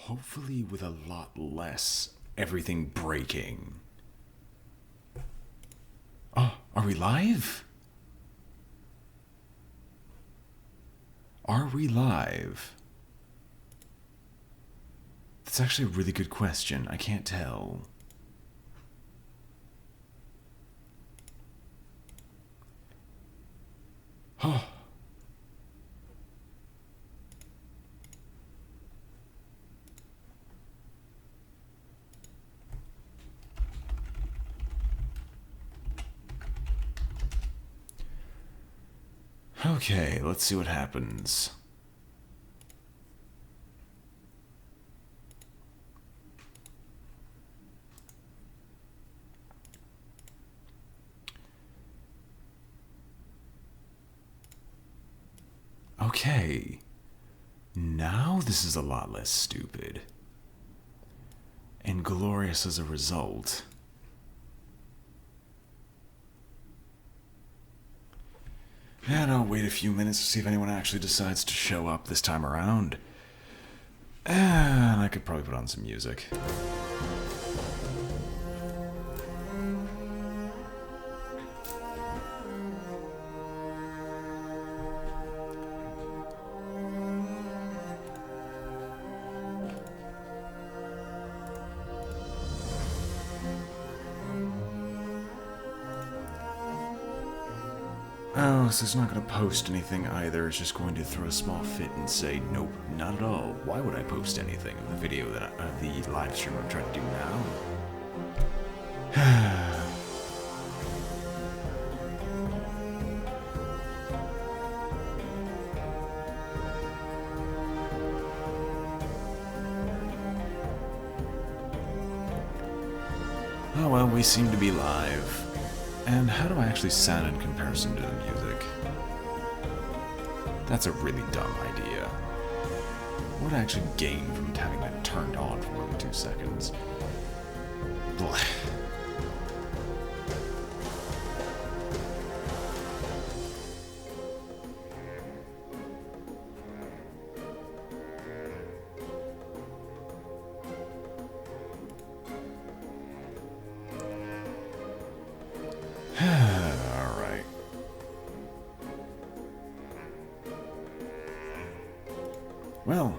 Hopefully with a lot less everything breaking. Oh, are we live? Are we live? That's actually a really good question. I can't tell. Oh. Okay, let's see what happens. Okay. Now this is a lot less stupid. And glorious as a result. And I'll wait a few minutes to see if anyone actually decides to show up this time around. And I could probably put on some music. Oh, so it's not going to post anything either. It's just going to throw a small fit and say, nope, not at all. Why would I post anything of the video that the live stream I'm trying to do now? Oh well, we seem to be live. And how do I actually sound in comparison to the music? That's a really dumb idea. What would I actually gain from having that turned on for more than 2 seconds? Blah. Alright. Well,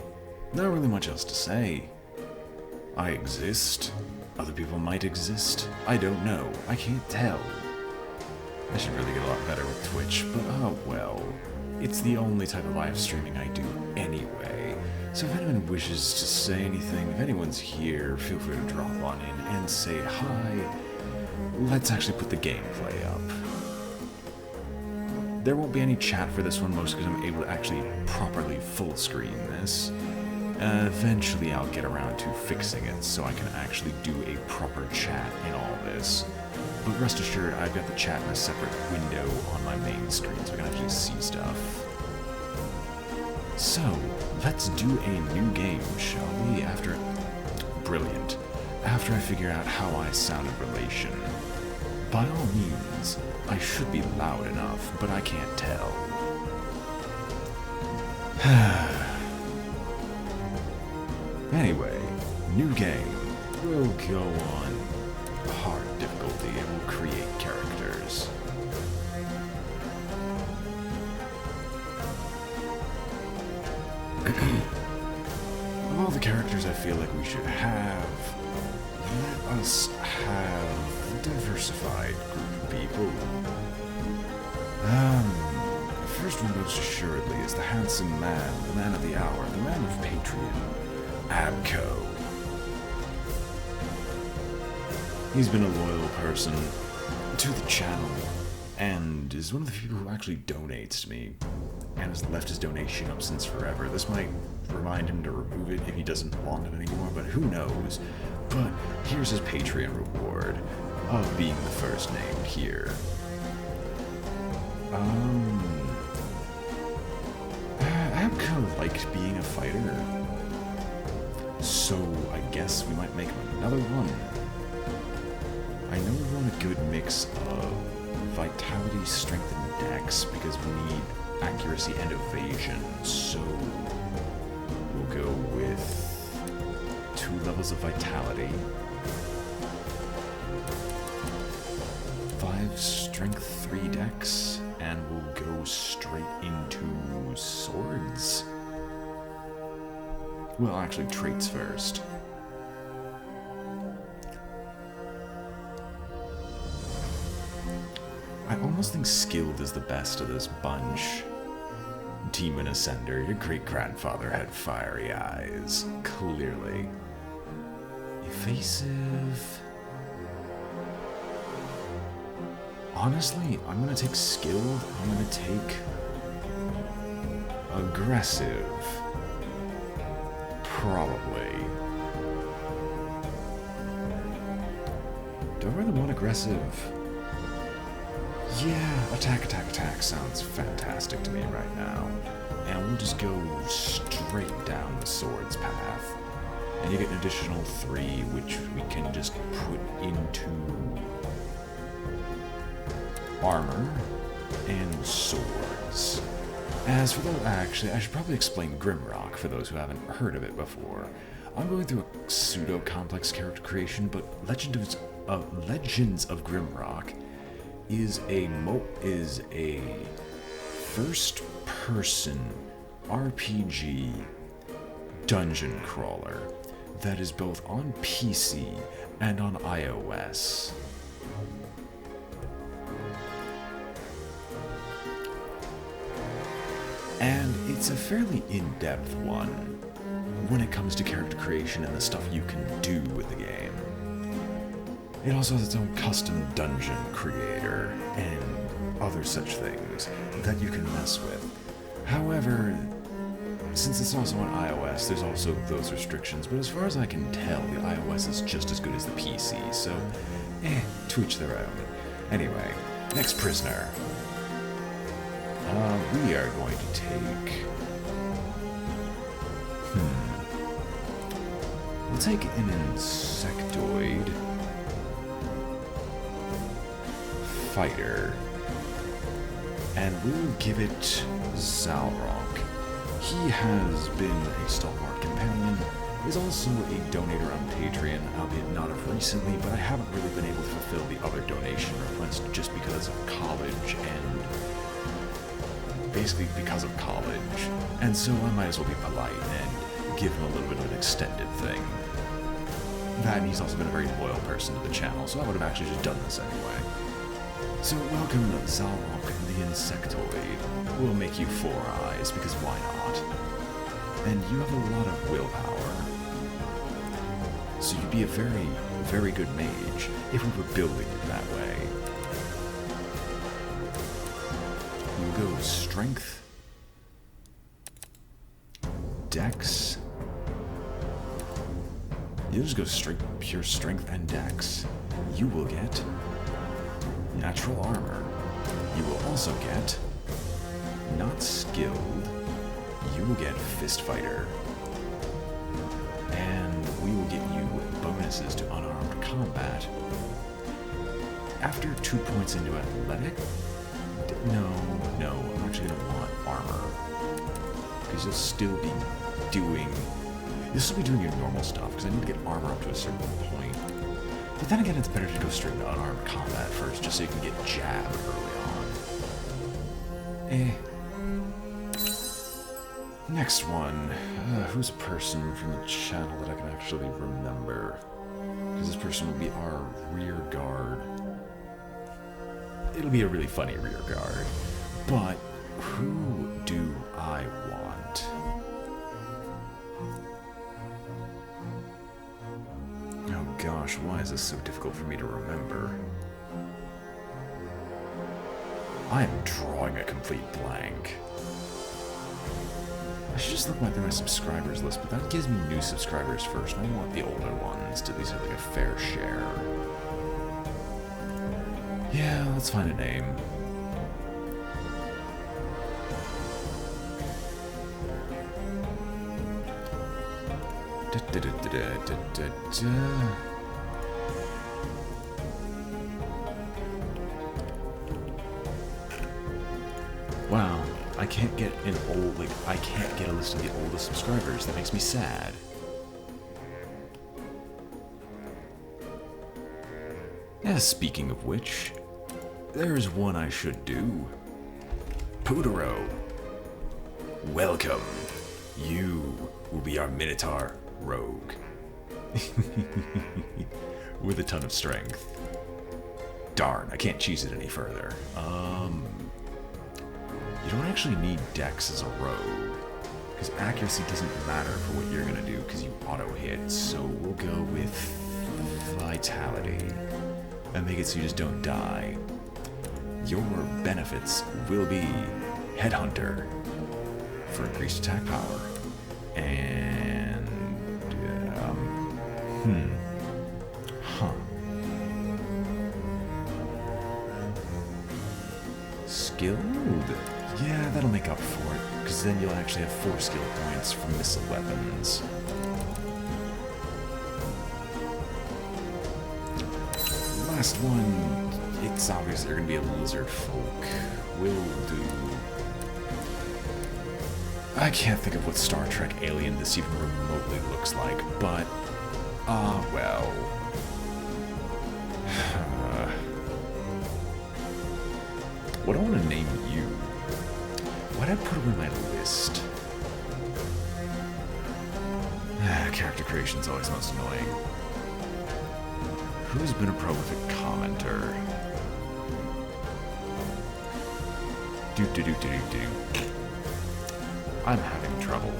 not really much else to say. I exist. Other people might exist. I don't know. I can't tell. I should really get a lot better with Twitch, but oh well. It's the only type of live streaming I do anyway. So if anyone wishes to say anything, if anyone's here, feel free to drop on in and say hi. Let's actually put the gameplay up. There won't be any chat for this one, mostly because I'm able to actually properly full screen this. Eventually I'll get around to fixing it so I can actually do a proper chat in all this. But rest assured, I've got the chat in a separate window on my main screen so I can actually see stuff. So, let's do a new game, shall we? Brilliant. After I figure out how I sound in relation. By all means, I should be loud enough, but I can't tell. Anyway, new game. We'll go on hard difficulty and we'll create characters. Of all the characters I feel like we should have, let us have a diversified group of people. First one most assuredly is the handsome man, the man of the hour, the man of Patreon, Abco. He's been a loyal person to the channel, and is one of the people who actually donates to me, and has left his donation up since forever. This might remind him to remove it if he doesn't want it anymore, but who knows. But here's his Patreon reward of being the first named here. Abco liked being a fighter, so I guess we might make him another one. I know we want a good mix of vitality, strength, and dex because we need accuracy and evasion, so we'll go with 2 levels of vitality. 5 strength, 3 dex, and we'll go straight into swords. Well, actually, traits first. I almost think skilled is the best of this bunch. Demon Ascender, your great-grandfather had fiery eyes. Clearly. Evasive. Honestly, I'm gonna take skilled. I'm gonna take aggressive. Probably. Do I really want aggressive? Yeah, attack sounds fantastic to me right now. And we'll just go straight down the swords path. And you get an additional 3, which we can just put into armor and swords. As for those, actually, I should probably explain Grimrock for those who haven't heard of it before. I'm going through a pseudo-complex character creation, but Legends of Grimrock is a first-person RPG dungeon crawler that is both on PC and on iOS. And it's a fairly in-depth one when it comes to character creation and the stuff you can do with the game. It also has its own custom dungeon creator and other such things that you can mess with. However, since it's also on iOS, there's also those restrictions, but as far as I can tell, the iOS is just as good as the PC, so to each their own. Anyway, next prisoner. We are going to take... We'll take an insectoid fighter, and we'll give it Zalrock. He has been a stalwart companion. He's also a donator on Patreon, albeit not of recently, but I haven't really been able to fulfill the other donation request just because of college and basically because of college. And so I might as well be polite and give him a little bit of an extended thing. That, and he's also been a very loyal person to the channel, so I would have actually just done this anyway. So welcome Zalrock the Insectoid. We'll make you 4 eyes, because why not? And you have a lot of willpower. So you'd be a very, very good mage if we were building it that way. We'll go strength, dex. You'll just go straight pure strength and dex. You will get natural armor. You will also get not skilled. You will get fist fighter. And we will get you bonuses to unarmed combat. After 2 points into athletic, no, I'm actually gonna want armor. Because you'll still be doing your normal stuff, because I need to get armor up to a certain point. But then again, it's better to go straight into unarmed combat first, just so you can get jabbed early on. Next one. Who's a person from the channel that I can actually remember? Because this person will be our rear guard. It'll be a really funny rear guard. But who do I want? Oh gosh, why is this so difficult for me to remember? I am drawing a complete blank. I should just look through my subscribers list, but that gives me new subscribers first, and I want the older ones to at least have like a fair share. Yeah, let's find a name. Wow, I can't get I can't get a list of the oldest subscribers. That makes me sad. Speaking of which, there's one I should do. Putero, welcome. You will be our Minotaur rogue. With a ton of strength. Darn, I can't cheese it any further. You don't actually need Dex as a rogue, because accuracy doesn't matter for what you're gonna do, because you auto-hit, so we'll go with Vitality, and make it so you just don't die. Your benefits will be Headhunter, for increased attack power, and, Skilled? Yeah, that'll make up for it, because then you'll actually have 4 skill points from missile weapons. Last one, it's obvious they're going to be a lizard folk. Will do. I can't think of what Star Trek alien this even remotely looks like, but, well. What do I want to name you? Why'd I put him in my list? Character creation's always most annoying. Who's been a prolific commenter? Do. I'm having trouble.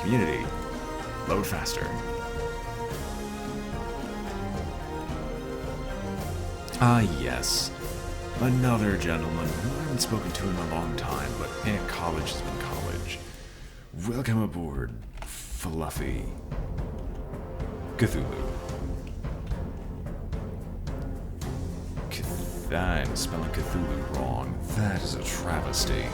Community. Load faster. Ah, yes. Another gentleman who I haven't spoken to in a long time, but college has been college. Welcome aboard, Fluffy. Cthulhu. I'm spelling Cthulhu wrong. That is a travesty.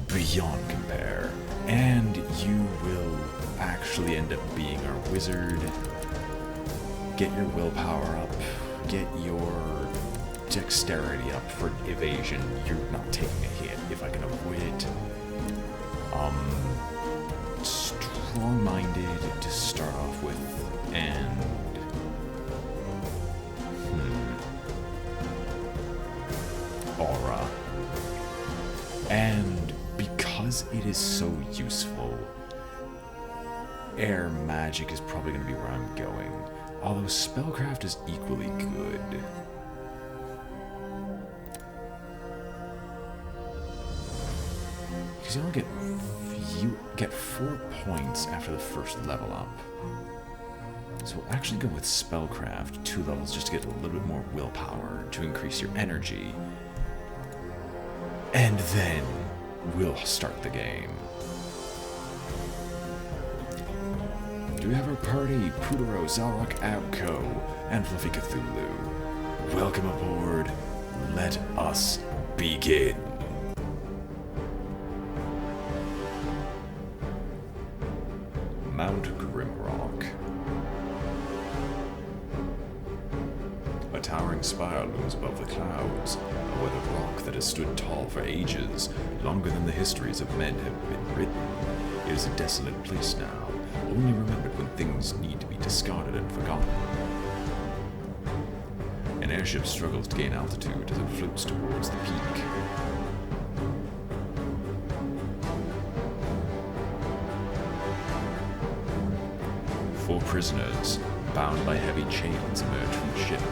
Beyond compare. And you will actually end up being our wizard. Get your willpower up. Get your dexterity up for evasion. You're not taking a hit if I can avoid it. Strong-minded to start off with, and aura. And because it is so useful, air magic is probably going to be where I'm going. Although spellcraft is equally good. Because you get 4 points after the first level up. So we'll actually go with spellcraft, 2 levels, just to get a little bit more willpower to increase your energy. And then we'll start the game. Do we have our party? Putero, Zalrock, Abco, and Fluffy Cthulhu. Welcome aboard. Let us begin. Mount Grimrock. A towering spire looms above the clouds, a weathered rock that has stood tall for ages, longer than the histories of men have been written. It is a desolate place now, only remembered when things need to be discarded and forgotten. An airship struggles to gain altitude as it floats towards the peak. Four prisoners, bound by heavy chains, emerge from the ship.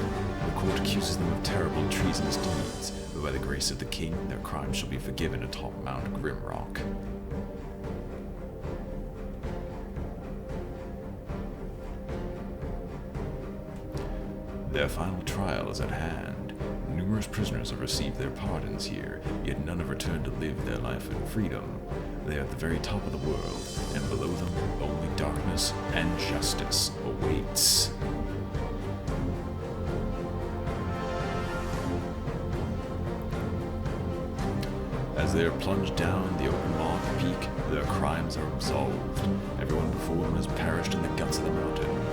The court accuses them of terrible treasonous deeds, but by the grace of the king, their crimes shall be forgiven atop Mount Grimrock. Their final trial is at hand. Numerous prisoners have received their pardons here, yet none have returned to live their life in freedom. They are at the very top of the world, and below them only darkness and justice awaits. As they are plunged down the open maw of the peak, their crimes are absolved. Everyone before them has perished in the guts of the mountain.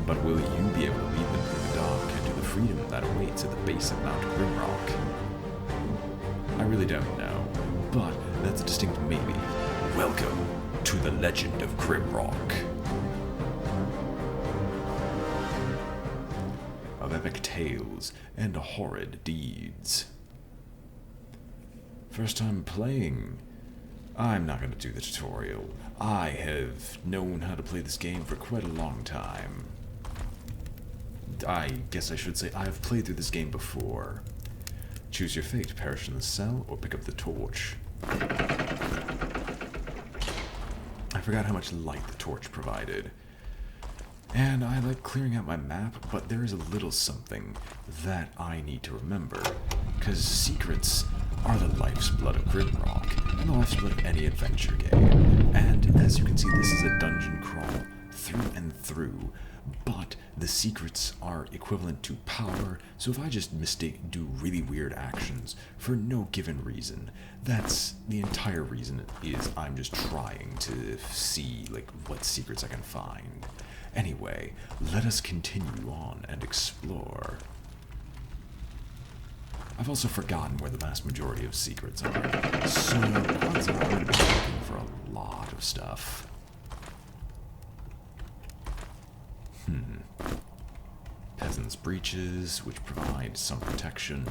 But will you be able to lead them through the dark and to the freedom that awaits at the base of Mount Grimrock? I really don't know, but that's a distinct maybe. Welcome to the legend of Grimrock. of epic tales and horrid deeds. First time playing. I'm not going to do the tutorial. I have known how to play this game for quite a long time. I guess I should say I have played through this game before. Choose your fate, perish in the cell, or pick up the torch. I forgot how much light the torch provided. And I like clearing out my map, but there is a little something that I need to remember. Because secrets are the life's blood of Grimrock, and the life's blood of any adventure game. And as you can see, this is a dungeon crawl through and through, but the secrets are equivalent to power, so if I just do really weird actions for no given reason, that's the entire reason is I'm just trying to see like what secrets I can find. Anyway, let us continue on and explore. I've also forgotten where the vast majority of secrets are, so odds are I'm going to be looking for a lot of stuff. Peasant's breeches, which provide some protection.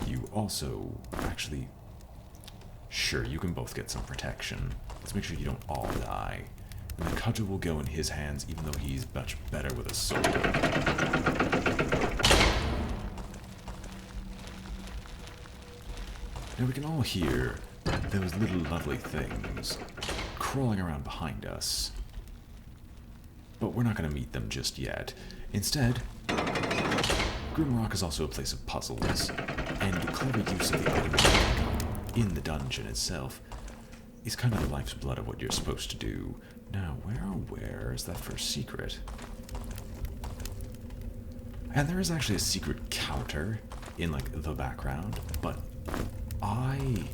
You also, actually, sure, you can both get some protection. Let's make sure you don't all die. And the cudgel will go in his hands, even though he's much better with a sword. Now we can all hear those little lovely things crawling around behind us. But we're not going to meet them just yet. Instead, Grimrock is also a place of puzzles, and clever use of the items in the dungeon itself is kind of the life's blood of what you're supposed to do. Now, where is that first secret? And there is actually a secret counter in, like, the background, but I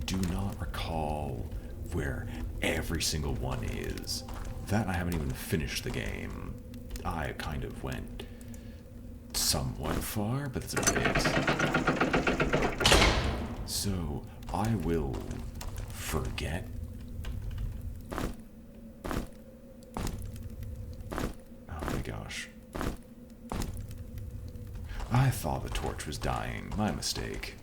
do not recall where every single one is. That I haven't even finished the game. I kind of went somewhat far, but that's about it. So, I will forget. Oh my gosh. I thought the torch was dying. My mistake.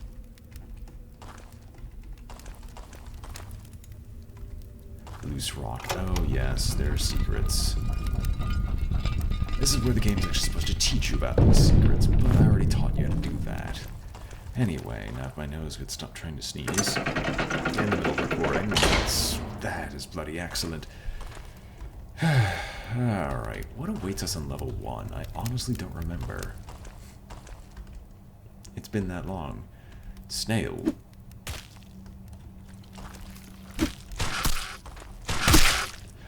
Loose rock. Oh yes, there are secrets. This is where the game's actually supposed to teach you about these secrets, but I already taught you how to do that. Anyway, now if my nose could stop trying to sneeze in the middle of recording, that is bloody excellent. Alright, what awaits us on level 1? I honestly don't remember. It's been that long. Snail.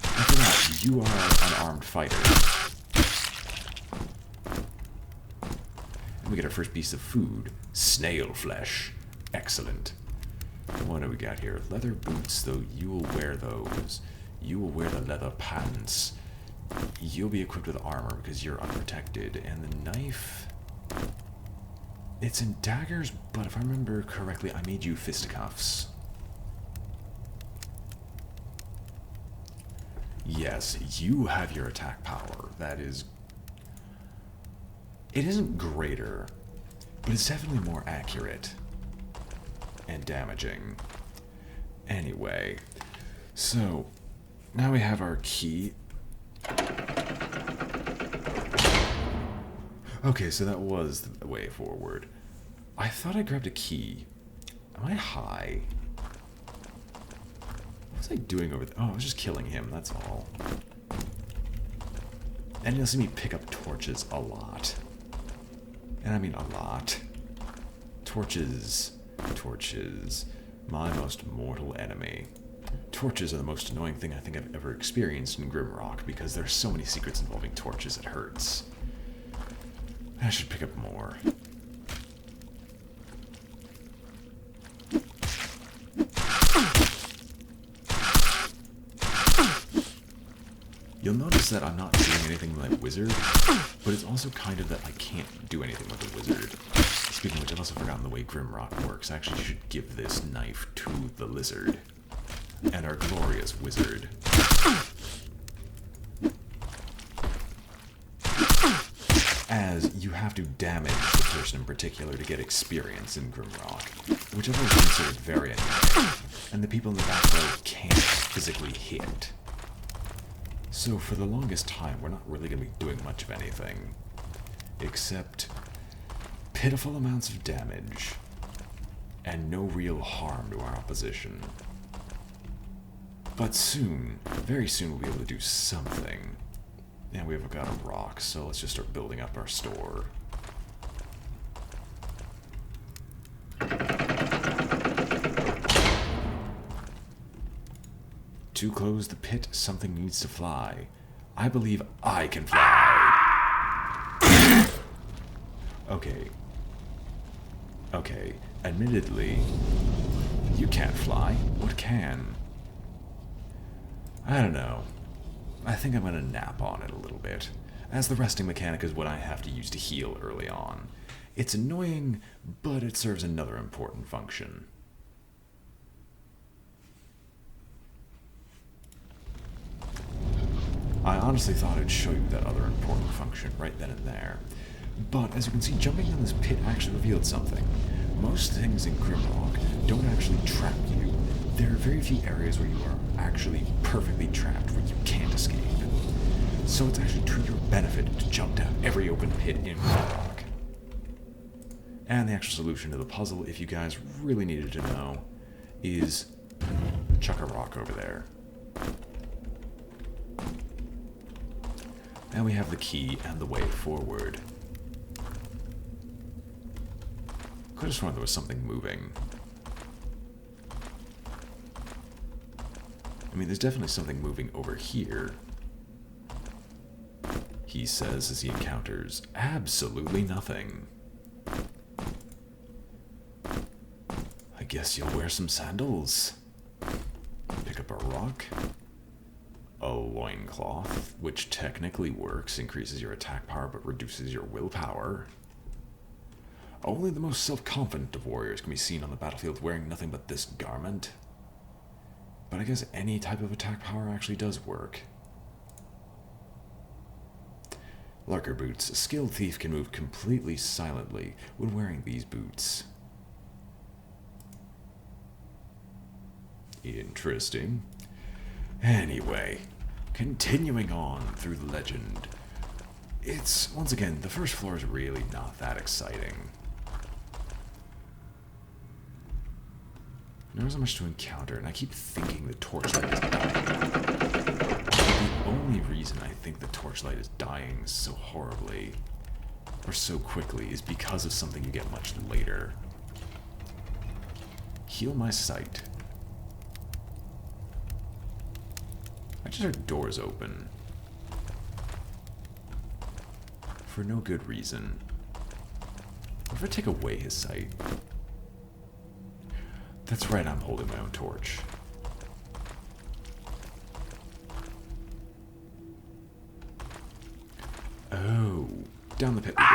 I forgot, you are an unarmed fighter. And we get our first piece of food. Snail flesh. Excellent. What do we got here? Leather boots, though you will wear those. You will wear the leather pants. You'll be equipped with armor because you're unprotected. And the knife... It's in daggers, but if I remember correctly, I made you fisticuffs. Yes, you have your attack power. That is... It isn't greater, but it's definitely more accurate and damaging. Anyway, so now we have our key. Okay, so that was the way forward. I thought I grabbed a key. Am I high? What was I doing over there? Oh, I was just killing him, that's all. And you'll see me pick up torches a lot. And I mean a lot. Torches. Torches. My most mortal enemy. Torches are the most annoying thing I think I've ever experienced in Grimrock because there's so many secrets involving torches it hurts. I should pick up more. You'll notice that I'm not doing anything like wizard, but it's also kind of that I can't do anything with a wizard. Speaking of which, I've also forgotten the way Grimrock works. I actually should give this knife to the lizard. And our glorious wizard. As you have to damage the person in particular to get experience in Grimrock, which I've always considered very annoying, and the people in the back row can't physically hit. So for the longest time, we're not really going to be doing much of anything, except pitiful amounts of damage, and no real harm to our opposition. But soon, very soon, we'll be able to do something. And we've got a rock, so let's just start building up our store. To close the pit, something needs to fly. I believe I can fly. Okay. Okay, admittedly, you can't fly. What can? I don't know. I think I'm going to nap on it a little bit, as the resting mechanic is what I have to use to heal early on. It's annoying, but it serves another important function. I honestly thought I'd show you that other important function right then and there, but as you can see, jumping down this pit actually revealed something. Most things in Grimrock don't actually trap you. There are very few areas where you are actually perfectly trapped, where you can't escape. So it's actually to your benefit to jump down every open pit in Grimrock. And the actual solution to the puzzle, if you guys really needed to know, is chuck a rock over there. And we have the key and the way forward. Could have sworn there was something moving. I mean, there's definitely something moving over here. He says as he encounters absolutely nothing. I guess you'll wear some sandals. Pick up a rock. A loincloth, which technically works, increases your attack power but reduces your willpower. Only the most self-confident of warriors can be seen on the battlefield wearing nothing but this garment. But I guess any type of attack power actually does work. Lurker boots. A skilled thief can move completely silently when wearing these boots. Interesting. Anyway, continuing on through the legend. It's, once again, the first floor is really not that exciting. There isn't much to encounter, and I keep thinking the torchlight is dying. The only reason I think the torchlight is dying so horribly, or so quickly, is because of something you get much later. Heal my sight. I just heard doors open. For no good reason. What if I take away his sight? That's right, I'm holding my own torch. Oh, down the pit we go.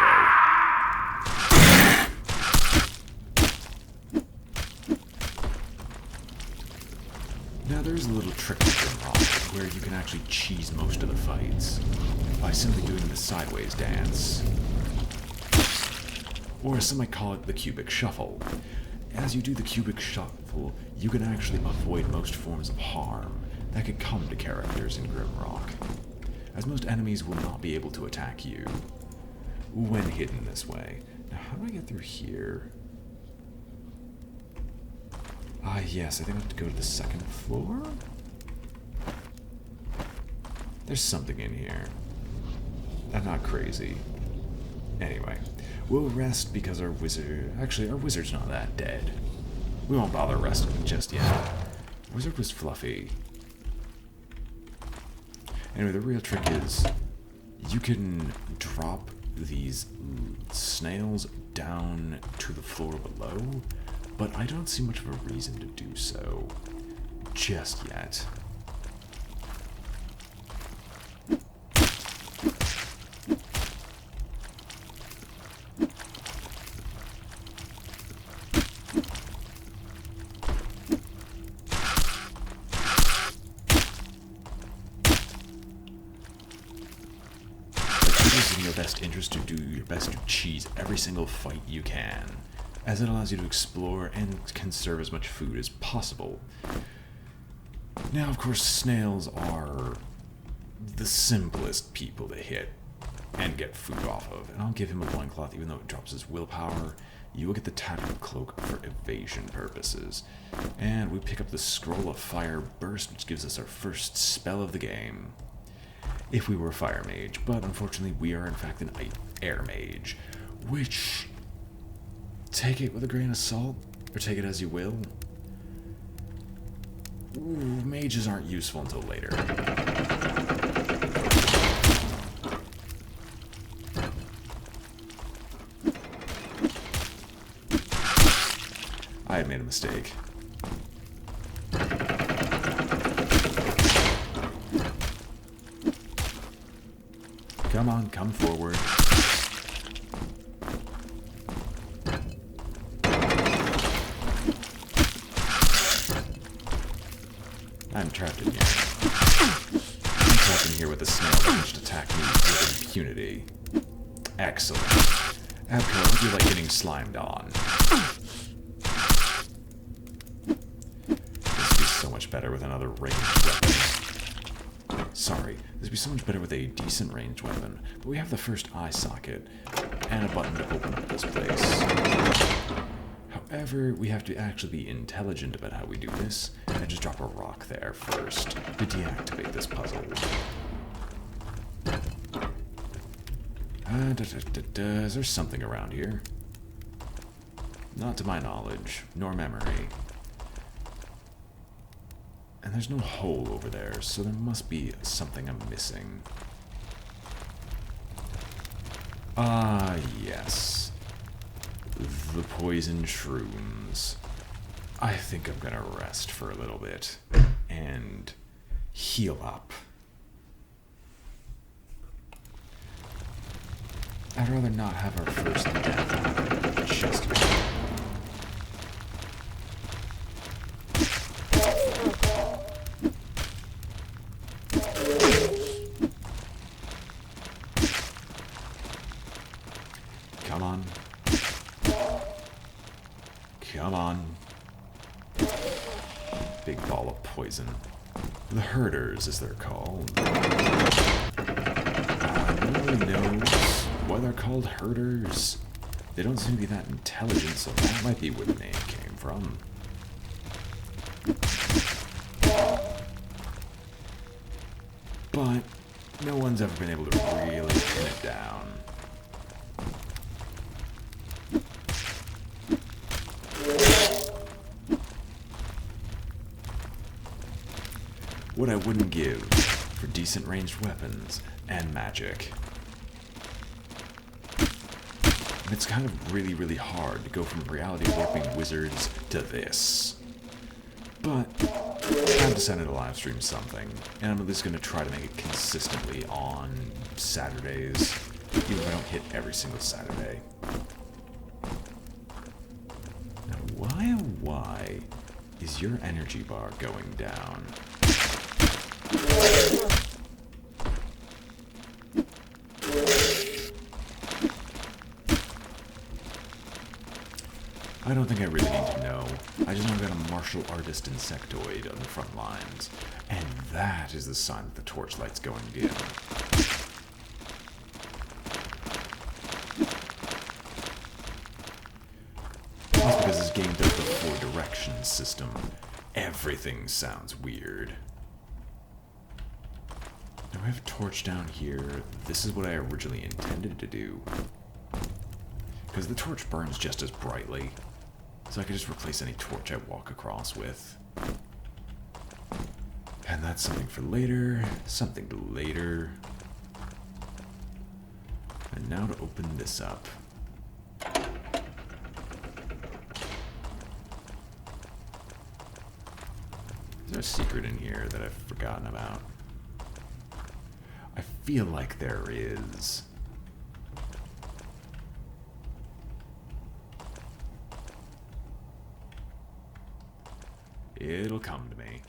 Now there's a little trick with Grimrock where you can actually cheese most of the fights by simply doing the sideways dance. Or as some might call it, the cubic shuffle. As you do the cubic shuffle, you can actually avoid most forms of harm that could come to characters in Grimrock, as most enemies will not be able to attack you when hidden this way. Now, how do I get through here? Ah, yes, I think I have to go to the second floor? There's something in here. I'm not crazy. Anyway. We'll rest because our wizard... Actually, our wizard's not that dead. We won't bother resting just yet. Wizard was fluffy. Anyway, the real trick is you can drop these snails down to the floor below, but I don't see much of a reason to do so just yet. is in your best interest to do your best to cheese every single fight you can, as it allows you to explore and conserve as much food as possible. Now, of course, snails are the simplest people to hit and get food off of, and I'll give him a loincloth even though it drops his willpower. You will get the tactical cloak for evasion purposes, and we pick up the scroll of fire burst, which gives us our first spell of the game. If we were a fire mage, but unfortunately we are in fact an air mage, which, take it with a grain of salt, or take it as you will. Ooh, mages aren't useful until later. I had made a mistake. Come on, come forward. I'm trapped in here. I'm trapped in here with a snail that just attacked me with impunity. Excellent. After all, I feel like getting slimed on. This would be so much better with another ranged weapon. Sorry, this would be so much better with a decent ranged weapon, but we have the first eye socket and a button to open up this place. However, we have to actually be intelligent about how we do this, and just drop a rock there first to deactivate this puzzle. Is there something around here? Not to my knowledge, nor memory. And there's no hole over there, so there must be something I'm missing. Ah, yes. The poison shrooms. I think I'm gonna rest for a little bit and heal up. I'd rather not have our first death happen just yet. Come on. Come on. Big ball of poison. The herders, as they're called. No one really knows why they're called herders. They don't seem to be that intelligent, so that might be where the name came from. But no one's ever been able to really pin it down. What I wouldn't give for decent ranged weapons and magic. And it's kind of really hard to go from reality warping wizards to this. But I've decided to live stream something, and I'm at least going to try to make it consistently on Saturdays, even if I don't hit every single Saturday. Now, why is your energy bar going down? I don't think I really need to know. I just know I've got a martial artist insectoid on the front lines. And that is the sign that the torchlight's going dim. That's because this game does the 4 direction system. Everything sounds weird. Now I have a torch down here. This is what I originally intended to do. Because the torch burns just as brightly. So I could just replace any torch I walk across with. And that's something for later. Something to later. And now to open this up. Is there a secret in here that I've forgotten about? I feel like there is. It'll come to me.